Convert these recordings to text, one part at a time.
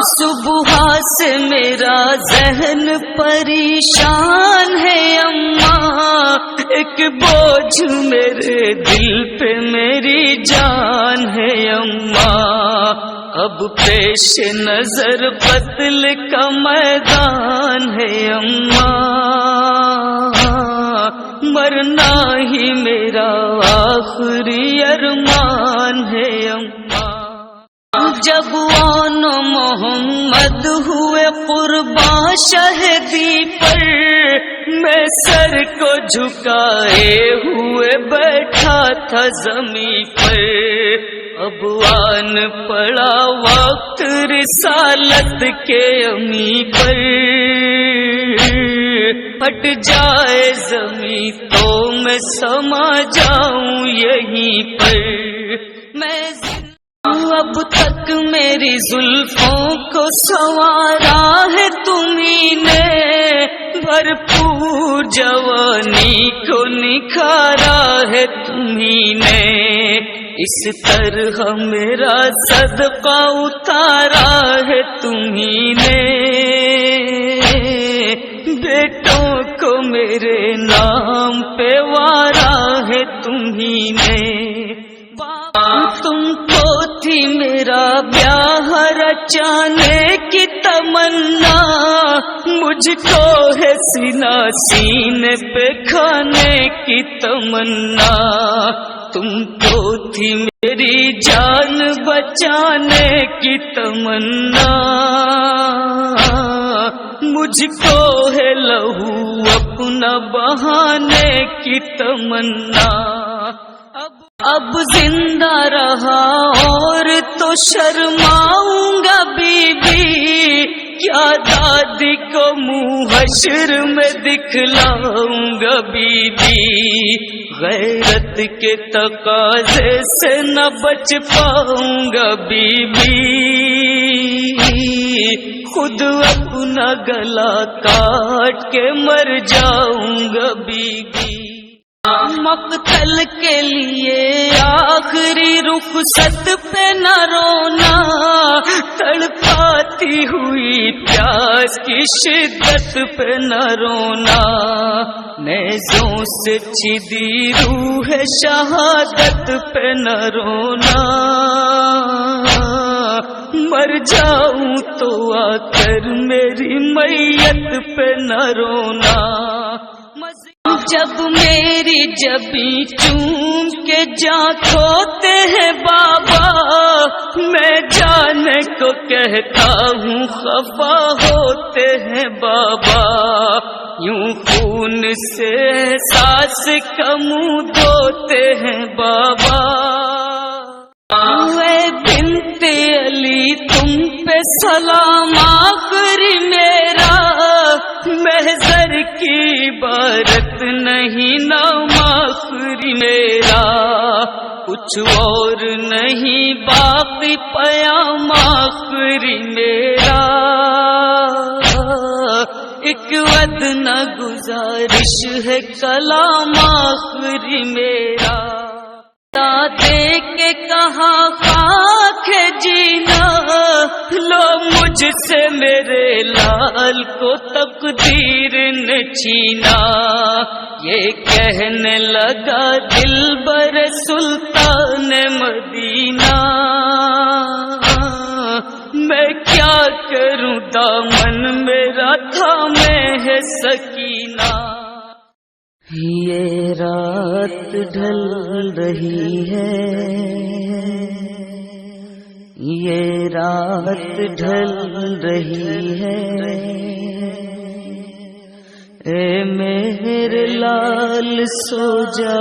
صبح سے میرا ذہن پریشان ہے اماں، ایک بوجھ میرے دل پہ میری جان ہے اماں، اب پیش نظر قتل کا میدان ہے اماں، مرنا ہی میرا آخری ارمان ہے اماں۔ جب آن محمد ہوئے قربان شہدی پر، میں سر کو جھکائے ہوئے بیٹھا تھا زمین پر، اب آن پڑا وقت رسالت کے امی پر، ہٹ جائے زمین تو میں سما جاؤں یہیں پر، میں اب تک میری زلفوں کو سنوارا ہے تمہیں نے، بھرپور جوانی کو نکھارا ہے تمہیں نے، اس طرح میرا صدقہ اتارا ہے تمہیں نے، بیٹوں کو میرے نام پہ وارا ہے تمہیں نے، تم کو تھی میرا بیاہ رچانے کی تمنا، مجھ کو ہے سینہ سینے پہ کھانے کی تمنا، تم کو تھی میری جان بچانے کی تمنا، مجھ کو ہے لہو اپنا بہانے کی تمنا، اب زندہ رہا اور تو شرماؤں گا بی بی، کیا دادی کو منہ حشر میں دکھلاؤں گا بی بی، غیرت کے تقاضے سے نہ بچ پاؤں گا بی بی، خود اپنا گلا کاٹ کے مر جاؤں گا بی بی، مقتل کے لیے آخری رخصت پہ نہ رونا، تڑپاتی ہوئی پیاس کی شدت پہ نہ رونا، نیزوں سے چیدی روح شہادت پہ نہ رونا، مر جاؤں تو آ کر میری میت پہ نہ رونا، جب میری جبیں چوم کے جان کھوتے ہیں بابا، میں جانے کو کہتا ہوں خفا ہوتے ہیں بابا، یوں خون سے احساس کا منہ دھوتے ہیں بابا، اے بنت علی تم پہ سلام آخری میرا، محضر کی عبارت نہیں نام آخری میرا، کچھ اور نہیں باقی پیام آخری میرا، ایک ودنا گزارش ہے کلام آخری میرا، دے کے کہا خاک ہے جینا، لو مجھ سے میرے لال کو تقدیر نے چھینا، یہ کہنے لگا دلبر سلطان مدینہ، میں کیا کروں دامن میرا تھامے ہے سکینہ، یہ رات ڈھل رہی ہے، یہ رات ڈھل رہی ہے، اے میرے لال سو جا،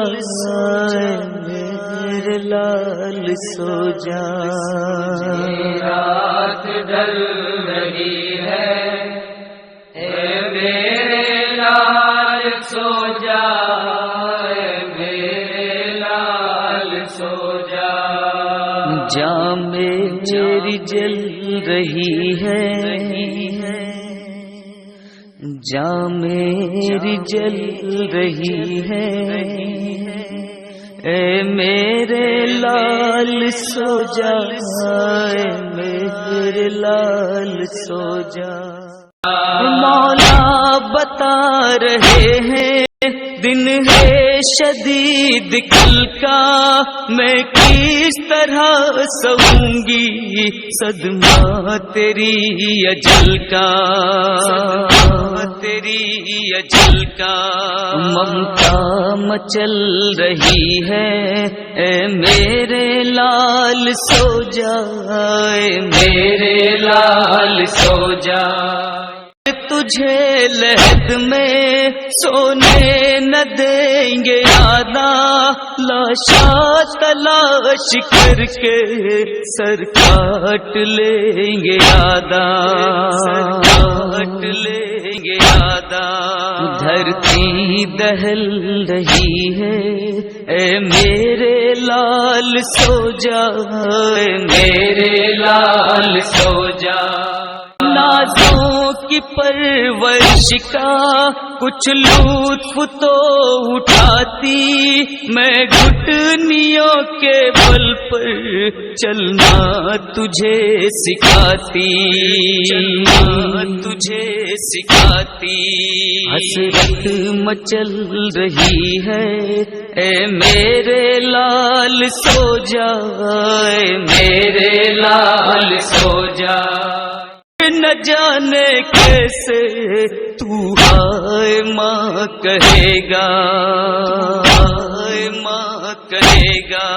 اے میرے لال سو جا، یہ رات ڈھل رہی ہے، اے میرے لال سو جا، اے میرے لال سو جا، جاں میری جل رہی ہے، جاں میری جل رہی ہے، اے میرے لال سو جا، اے میرے لال سو جا۔ مولا بتا رہے ہیں دن ہے شدید کل کا، میں کس طرح سہوں گی صدمہ تیری اجل کا، تیری اجل کا۔ ممتا مچل رہی ہے اے میرے لال سو جا، اے میرے لال سو جا۔ تجھے لحد میں سونے نہ دیں گے یادا، لاشا تلاش کر کے سر کاٹ لیں گے یادا، سر کاٹ لیں گے یادا۔ دھرتی دہل رہی ہے اے میرے لال سو جا، اے میرے لال سو جا۔ نازوں کی پرورش کا کچھ لطف تو اٹھاتی، میں گھٹنیوں کے بل پر چلنا تجھے سکھاتی، چلنا تجھے سکھاتی۔ حسرت مچل رہی ہے اے میرے لال سو جا، اے میرے لال سو جا۔ نہ جانے کیسے تو ہائے ماں کہے گا، ہائے ماں کہے گا۔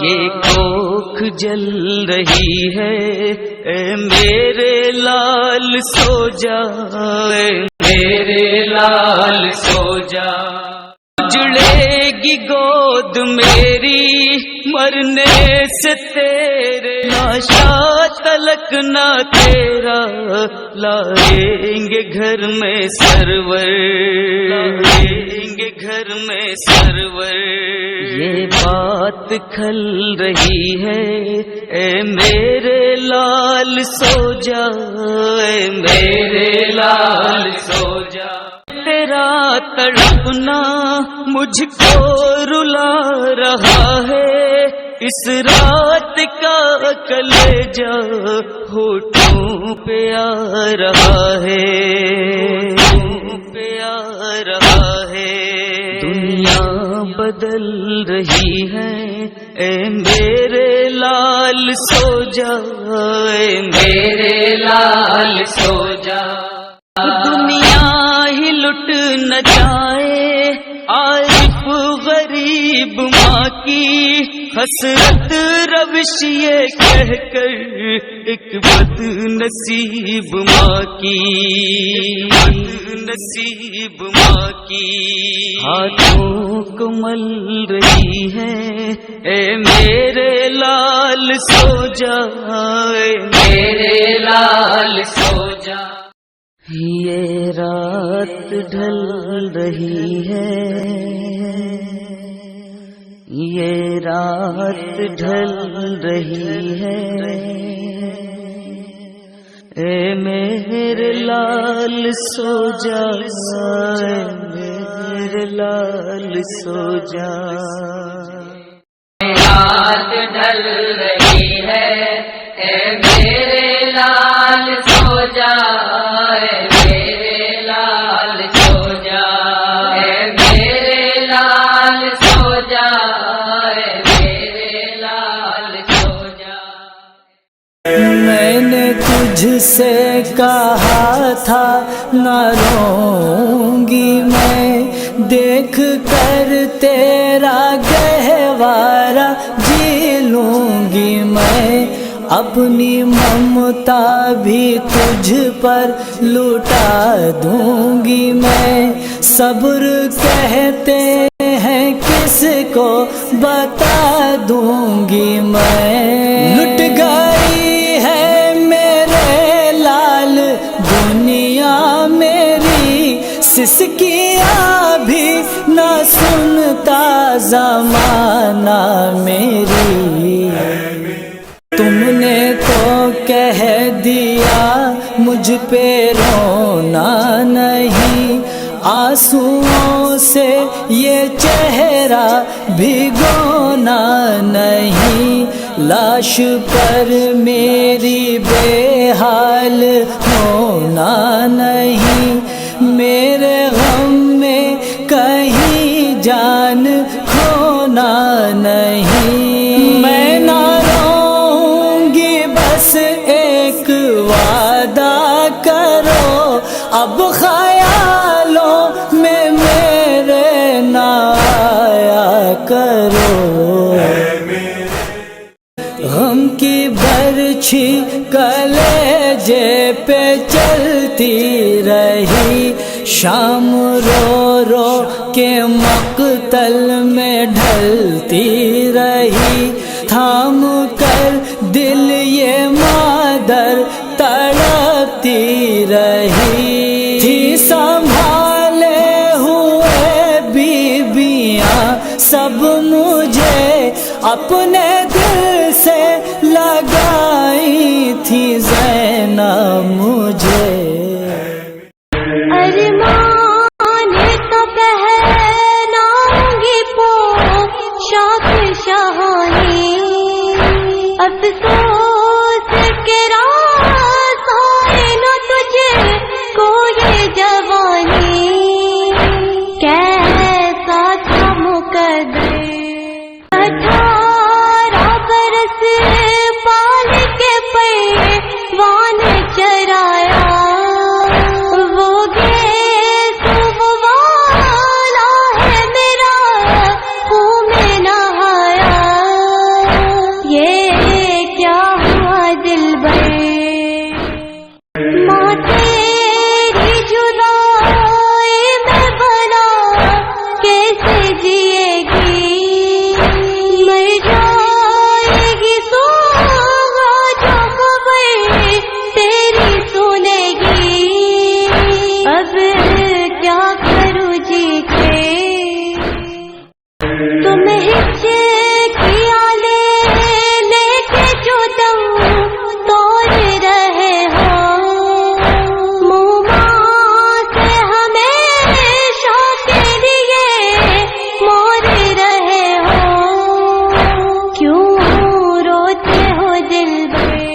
یہ کوکھ جل رہی ہے اے میرے لال سو جا، اے میرے لال سو جا۔ جڑے گی گود میری مرنے سے تیرے، لاشا تلک نہ تیرا لائیں گے گھر میں سرور، لائیں گے گھر میں سرور۔ یہ بات کھل رہی ہے اے میرے لال سو جا، اے میرے لال سو جا۔ تیرا تڑپنا مجھ کو رلا رہا ہے، اس رات کا کلیجہ ہونٹوں پہ آ رہا ہے، ہونٹوں پہ آ رہا ہے۔ دنیا بدل رہی ہے اے میرے لال سو جا، اے میرے لال سو جا۔ دنیا ہی لٹ نہ جائے عارف غریب ماں کی، حسرت روش یہ کہہ کر ایک بد نصیب ماں کی، بد نصیب ماں کی۔ ہاتھوں کو مل رہی ہے اے میرے لال سو جا، اے میرے لال سو جا۔ یہ رات ڈھل رہی ہے، یہ رات ڈھل رہی ہے اے میرے لال سو جا، اے میرے لال سو جا۔ رات ڈھل رہی ہے اے میرے لال سو جا، اے میرے لال سو جا، اے میرے لال سو جا، اے میرے لال سو جا۔ میں نے تجھ سے کہا تھا نہ روؤں گی میں، دیکھ کر تیرا گہوارہ جی لوں گی میں، اپنی ممتا بھی تجھ پر لوٹا دوں گی میں۔ صبر کہتے ہیں کس کو بتا دوں گی میں، لٹ گئی ہے میرے لال دنیا میری، سسکیاں بھی نہ سنتا زمانہ میری۔ تم نے تو کہہ دیا مجھ پہ رونا نہیں، آنسوؤں سے یہ چہرہ بھگونا نہیں، لاش پر میری بے خیال ہونا نہیں، میرے غم میں کہیں جان کھونا نہیں، میں نہ رہوں گی بس ایک وعدہ کرو، اب خیالوں میں میرے نہ آیا کرو، غم کی برچھی کلیجے پہ چلتی رہی، شام رو رو کے مقتل میں ڈھلتی رہی، تھام کر دل یہ مادر تڑپتی رہی، تھی سنبھالے ہوئے بیویاں سب مجھے اپنے دل سے لگائی تھی زینب مجھے، ارمان تو پہناؤں گی پوشاک شاہانی، افسوس کے راز آئے نہ تجھے کو یہ جوانی، کیسا تھا مقدر 18 برس پال کے پیوان چرایا، وہ گیس والا ہے میرا خون میں نہایا، یہ کیا ہوا دلبر، ماں تیری جدائی میں بنا کیسے جیے گی، مر جائے گی سو جو خبر تیری سنے گی، اب کیا کروں جی کے تم کیا لے کے جو دم توڑ رہے ہو، منہ سے ہمیشہ کے لیے مور رہے ہو، کیوں روتے ہو دل میں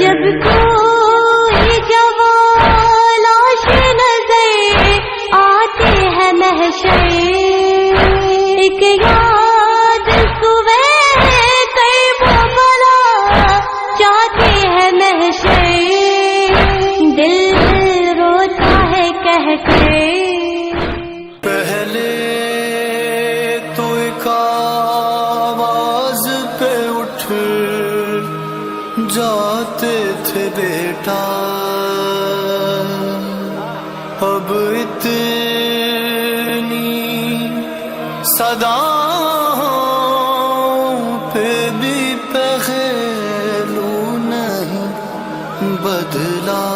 جب کوئی جوان لاش نظر آتے ہیں محشر، ایک یاد سوے کئی وہ بلا جاتے ہیں محشر، دل روتا ہے کہہ کے پہلے تو ایک آواز پہ اٹھ جاتے تھے بیٹا، اب اتنی صداؤں پہ بھی پہلو نہیں بدلا،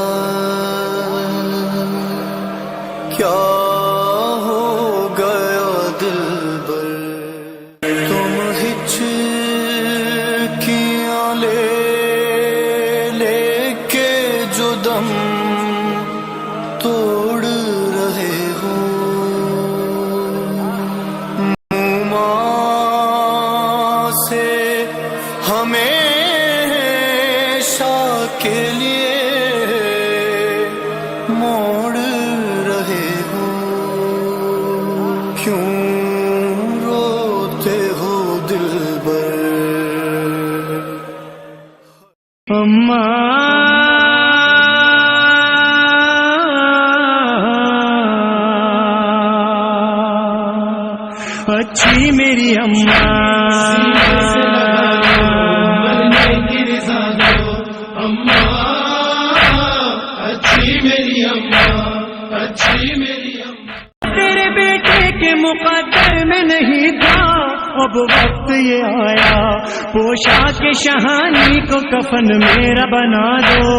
کیا ہو گیا دلبر، تم ہچکیاں لے کے جو دم توڑ رہے ہو، ماں سے ہمیشہ کے لیے موڑ رہے ہو، کیوں روتے ہو دلبر، اچھی میری تیرے بیٹے کے مقدر میں نہیں تھا، اب وقت یہ آیا پوشاک شہانی کو کفن میرا بنا دو،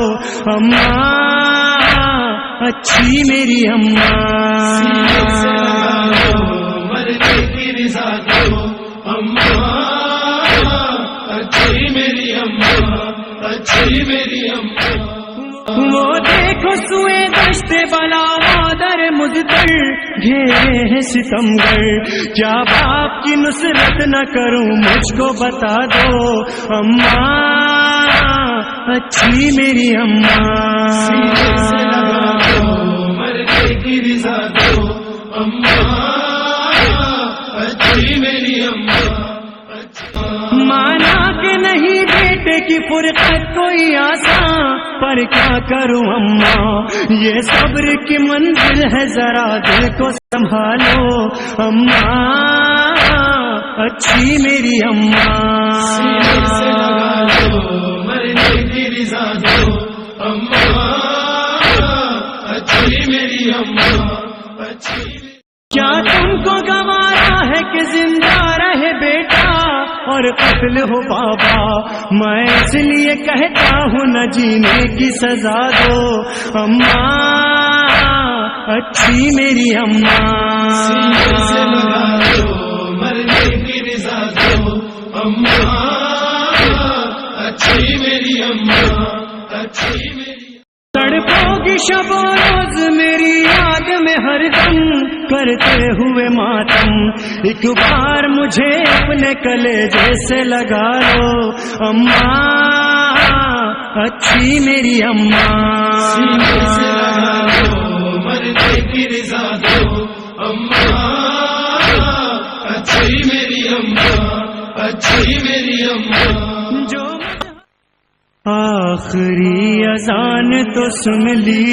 اماں اچھی میری وہ دیکھو سوئے دشت بلا مادر مزدر گھیرے ہیں ستمگر، کیا باپ کی نصرت نہ کروں مجھ کو بتا دو، اماں اچھی میری اماں، سینے سے لگا دو مرنے کی رضا دو اماں، اچھی میری اماں، مانا کہ نہیں بیٹے کی فرقت کوئی آسان، پر کیا کروں اماں یہ صبر کی منزل ہے، ذرا دل کو سنبھالو اماں، اچھی میری اماں، سینے سے لگا دو مرنے کی رضا دو اماں، اچھی میری اماں، اچھی کیا تم کو گوارا ہے کہ زندہ رہے بیٹا اور قتل ہو بابا، میں اس لیے کہتا ہوں نہ جینے کی سزا دو اماں، اچھی میری اماں، سینے سے لگا دو مرنے کی رضا دو اماں، اچھی میری اماں، اچھی میری تڑپو گی شب و روز میری یاد میں ہر دم کرتے ہوئے ماتم، ایک بار مجھے اپنے کلیجے سے لگا لو اماں، اچھی میری اماں، سینے سے لگا دو مرنے کی رضا دو اماں، اچھی میری اماں، اچھی میری اماں، جو آخری اذان تو سن لی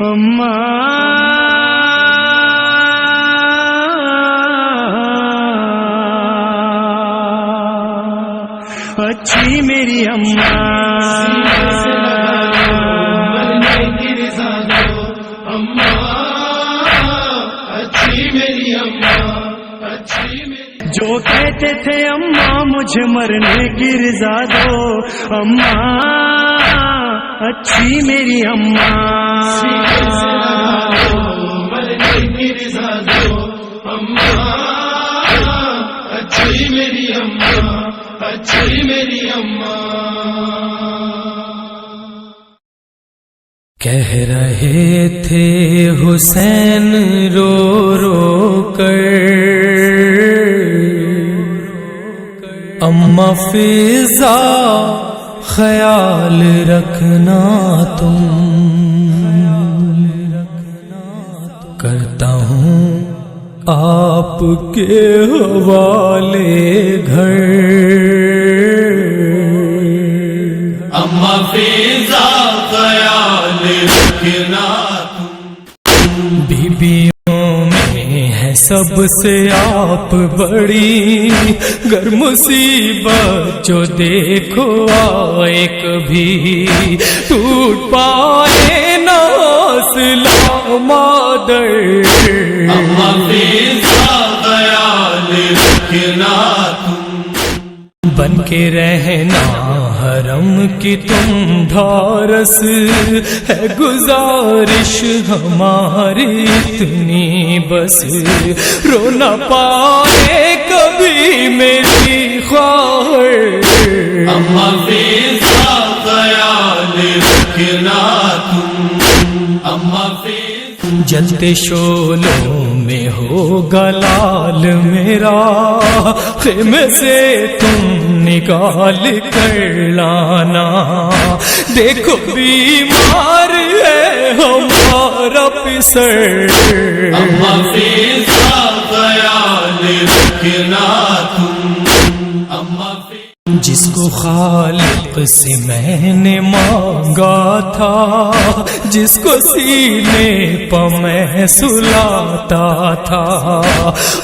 اماں، اچھی میری اماں، سینے سے لگا دو مرنے کی رضا دو اماں، اچھی میری اماں، اچھی میری جو کہتے تھے اماں مجھے مرنے کی رضا دو اماں، اچھی میری اماں، سینے سے لگا دو مرنے کی رضا دو اماں، اچھی میری اماں، اچھی میری اماں، کہہ رہے تھے حسین رو رو کر اماں فضا خیال رکھنا تم، کرتا ہوں آپ کے حوالے گھر، اماں فضا خیال رکھنا بیبیوں میں ہے سب سے آپ بڑی، گر مصیبت جو دیکھو آئے کبھی ٹوٹ پائے نہ حوصلہ مادر، اماں فضا خیال رکھنا بن کے رہنا حرم کی تم ڈھارس، ہے گزارش ہماری اتنی بس، رو نہ پائے کبھی میری خواہر، اماں فضا خیال رکھنا اماں فضا جلتے شولوں میں ہوگا لال میرا، خیمے سے تم نکال کر لانا، دیکھو بیمار ہے ہمارا پسر، اماں فضا خیال رکھنا اماں فضا جس کو خالق سے میں نے مانگا تھا، جس کو سینے پہ میں سلاتا تھا،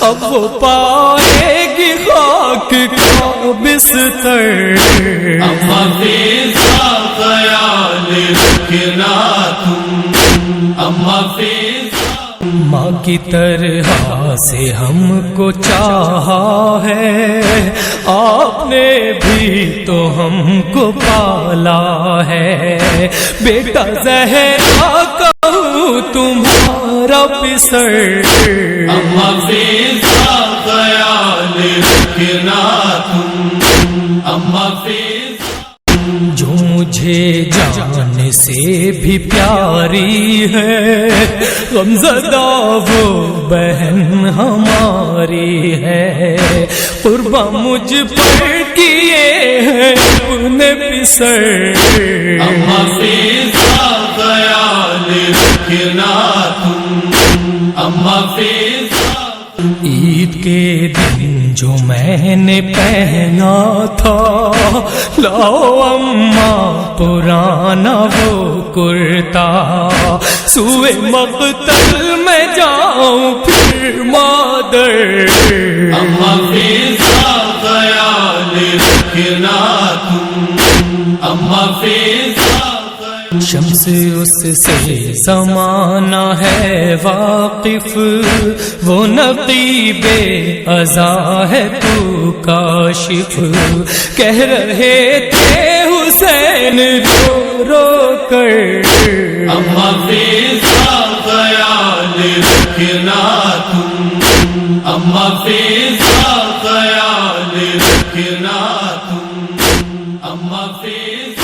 اب وہ پائے گی خاک کا بستر، اماں فضا خیال رکھنا اماں فضا ماں کی طرح سے ہم کو چاہا ہے، آپ نے بھی تو ہم کو پالا ہے، بیٹا زہرا کہوں تمہارا پسر، اماں فضا خیال رکھنا اماں فضا جو مجھے جان سے بھی پیاری ہے، غمزدہ وہ بہن ہماری ہے، قربا مجھ پر کیے ہیں اپنے پسر اما فیضا خیال رکھنا تم، اما فیضا عید کے دن جو میں نے پہنا تھا، لاؤ اماں پرانا وہ کرتا، سوئے مقتل میں جاؤں پھر مادر، اما فیضا خیال رکھنا تم، اما فیضا شمس اس سے زمانہ ہے واقف، وہ نقیب ازا ہے تو کاشف، کہہ رہے تھے حسین رو رو کر، اما فیضا خیال رکھنا تم، اما فیضا خیال رکھنا تم، اما فیضا